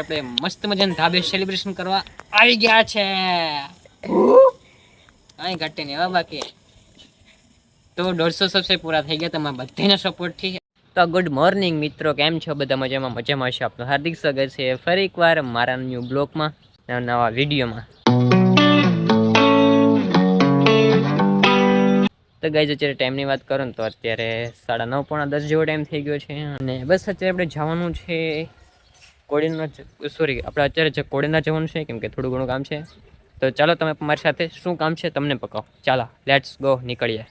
આપણે મસ્ત મજાના ધાબે સેલિબ્રેશન કરવા આવી ગયા છે. અહીં ઘટે ને હવે બાકી તો 150 સબસ્ક્રાઇબ પૂરા થઈ ગયા તમારા બધાના સપોર્ટ થી. તો ગુડ મોર્નિંગ મિત્રો, કેમ છો? બધા મજામાં છે. આપનું હાર્દિક સ્વાગત છે ફરી એકવાર મારા ન્યૂ બ્લોગમાં, નવા વિડીયોમાં. તો ગાઈઝ અત્યારે ટાઈમની વાત કરું તો અત્યારે 9:30 પોણા 10 જેવો ટાઈમ થઈ ગયો છે અને બસ અત્યારે આપણે જવાનું છે કોડીના, સોરી આપણે અત્યારે કોડીના જવાનું છે કેમ કે થોડું ઘણું કામ છે. તો ચાલો તમે મારી સાથે શું કામ છે તમને પકાવો. ચાલો લેટ્સ ગો, નીકળીએ.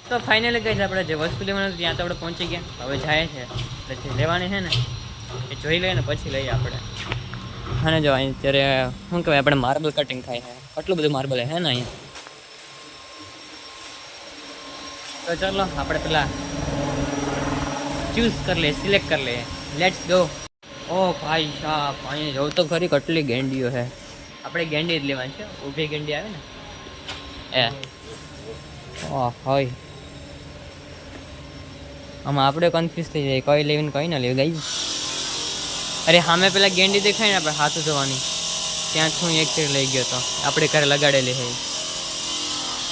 તો ફાઇનલી ગઈ આપણે જે વસ્તુ લેવાનું ત્યાં તો આપણે પહોંચી ગયા. હવે જાય છે એટલે જે લેવાની છે ને એ જોઈ લઈએ ને પછી લઈએ આપણે. અને જો અહીં અત્યારે શું કહેવાય, આપણે માર્બલ કટિંગ થાય છે. આટલું બધું માર્બલ હે ને અહીંયા. તો ચાલો આપણે પેલા ચૂઝ કરી લઈએ, સિલેક્ટ કરી લઈએ. Let's go. ઓ ભાઈ સાહેબ, અહીંયા જવું તો ખરી કેટલી ગેંડીઓ છે. આપણે ગેંડી જ લેવાની છે, ઊભી ગેંડી આવે ને એ. ઓ હોય આમાં આપણે કન્ફ્યુઝ થઈ જાય, કઈ લેવીને કઈ ના લેવી ગાઈઝ. અરે સામે પેલા ગેંડી દેખાય ને આપણે હાથ ધોવાની, ત્યાં હું એક ચેર લઈ ગયો હતો, આપણે ઘરે લગાડેલી છે.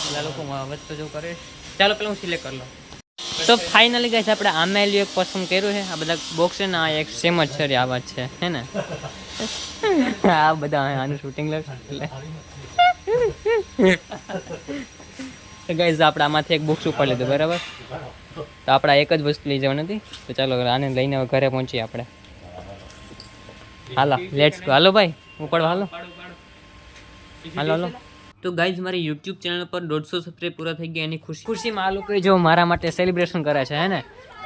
પેલા લોકો વસ્તુ જો કરે. ચાલો પેલા હું સિલેક્ટ કરી લઉં. તો ફાઇનલી ગાઈઝ આપણે આમે એક પસંદ કર્યું છે. આ બધા બોક્સ છે ને આ એક સેમ જ છે, આ વાત છે હે ને. આ બધા આનું શૂટિંગ લે ગાઈઝ. આપણે આમાંથી એક બોક્સ ઉપર લીધું બરાબર. તો આપણે એક જ વસ્તુ લઈ જવાની હતી. તો ચાલો આને લઈને ઘરે પહોંચીએ આપણે. હાલો લેટ્સ ગો. હાલો ભાઈ ઉપડવા, હાલો હાલો હાલો. તો ગાઈઝ મારી યુટ્યુબ ચેનલ પર 150 સબસ્ક્રાઇબ પૂરા થઈ ગયા. એની ખુશીમાં આ લોકોએ જો મારા માટે સેલિબ્રેશન કરે છે હે ને.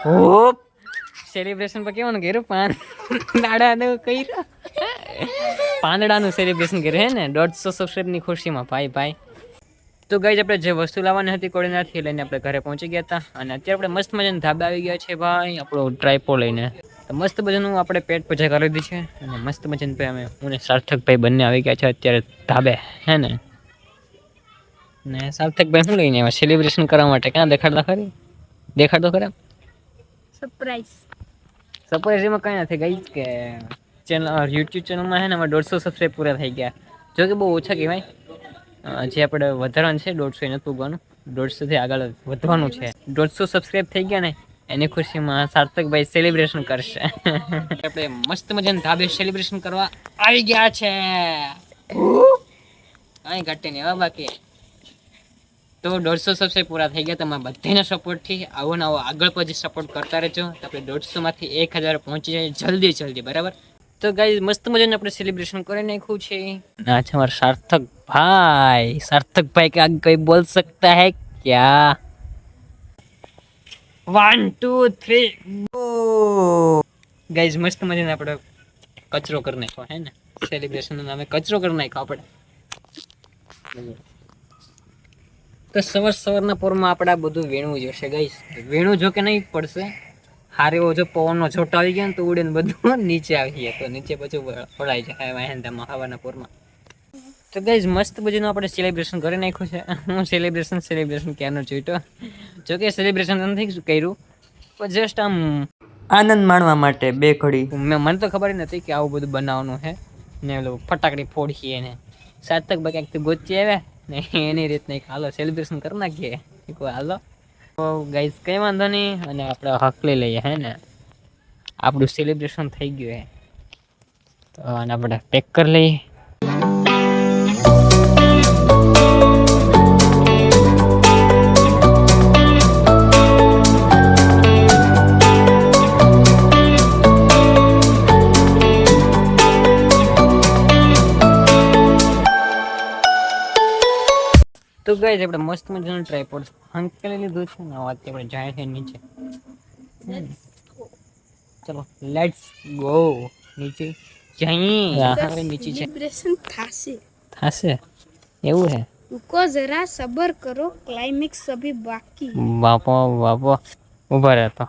હોપ સેલિબ્રેશન પર કેવાનું કર્યું, પાંદડાનું કર્યું, પાંદડાનું સેલિબ્રેશન કર્યું હે ને 150 સબસ્ક્રાઇબની ખુશીમાં. ભાઈ તો ગાઈઝ આપણે જે વસ્તુ લાવવાની હતી કોડીનાથી લઈને આપણે ઘરે પહોંચી ગયા હતા. અને અત્યારે આપણે મસ્ત મજાના ધાબે આવી ગયા છે ભાઈ, આપણો ટ્રાયપો લઈને. તો મસ્ત મજાનું આપણે પેટ પૂજા કરી દીધી છે અને મસ્ત મજાનું અમે હું ને સાર્થકભાઈ બંને આવી ગયા છે અત્યારે ધાબે હે ને. ને સાર્થકભાઈ શું લઈને આવ્યા સેલિબ્રેશન કરવા માટે? ક્યાં દેખાડતા ખરી, દેખાડતો ખરા. સરપ્રાઈઝ એમાં કંઈ નથી ગાઈઝ કે ચેનલ યુટ્યુબ ચેનલમાં છે ને અમે 150 સબસ્ક્રાઈબ પૂરા થઈ ગયા. જો કે બહુ ઓછા કહેવાય, જે આપણે વધારવાનું છે 150 નથી ઉગવાનું, 150 થી આગળ વધવાનું છે. 150 સબસ્ક્રાઈબ થઈ ગયા ને એની ખુશીમાં સાર્થકભાઈ સેલિબ્રેશન કરશે. આપણે મસ્ત મજાના ધાબે સેલિબ્રેશન કરવા આવી ગયા છે. અહીં ઘટે ને હવે બાકી તો 150 સબસ્ક્રાઈબ પૂરા થઈ ગયા તમારા બધાના સપોર્ટથી. આવો ને આવો આગળ પછી સપોર્ટ કરતા રહેજો. તો આપણે 150 માંથી 1000 પહોંચી જાય જલ્દી બરાબર. તો ગાઈઝ મસ્ત મજાનું આપણે સેલિબ્રેશન કરી નાખ્યું છે. આ છે અમારા સાર્થકભાઈ. સાર્થકભાઈ કે આगे कोई बोल सकता है क्या? 1 2 3 ગો. ગાઈઝ મસ્ત મજાનો આપણે કચરો કરી નાખ્યો હે ને. સેલિબ્રેશન નામે કચરો કરી નાખ્યો આપણે. તો સવારના પોરમાં આપણે આ બધું વેણવું જોશે ગાઈઝ. વેણવું જો કે નહીં પડશે, હારે એવો જો પવનનો છોટો આવી ગયો ને તો ઉડે ને બધું નીચે આવી જાય. તો નીચે બધું પડાઈ જાય વાહેંદામાં હવાના પોરમાં. તો ગાઈઝ મસ્ત બજીનું આપણે સેલિબ્રેશન કરી નાખ્યું છે. હું સેલિબ્રેશન ક્યારનો જોઈતો, જો કે સેલિબ્રેશન નથી કર્યું પણ જસ્ટ આમ આનંદ માણવા માટે બે ઘડી. મને તો ખબર નથી કે આવું બધું બનાવવાનું છે ને ઓલું ફટાકડી ફોડીએ ને. સાર્થકભાઈ ક્યાંક તો ગોચી આવ્યા ને એની રીતના હાલો સેલિબ્રેશન કરી નાખીએ. હાલો તો ગાઈઝ કંઈ વાંધો નહીં, અને આપણે હક લઈ લઈએ હે ને. આપણું સેલિબ્રેશન થઈ ગયું હે તો અને આપણે પેક કરી લઈએ. તો ગાઈઝ આપણે મસ્ત મજાનું ટ્રાયપોડ હંકેલી લીધું છે ને. વાત આપણે જાય છે નીચે. ચલો લેટ્સ ગો નીચે જઈએ નીચે સેલિબ્રેશન થશે એવું હે रुको जरा सबर करो क्लाइमेक्स अभी बाकी બાપો ઉભા રહેતો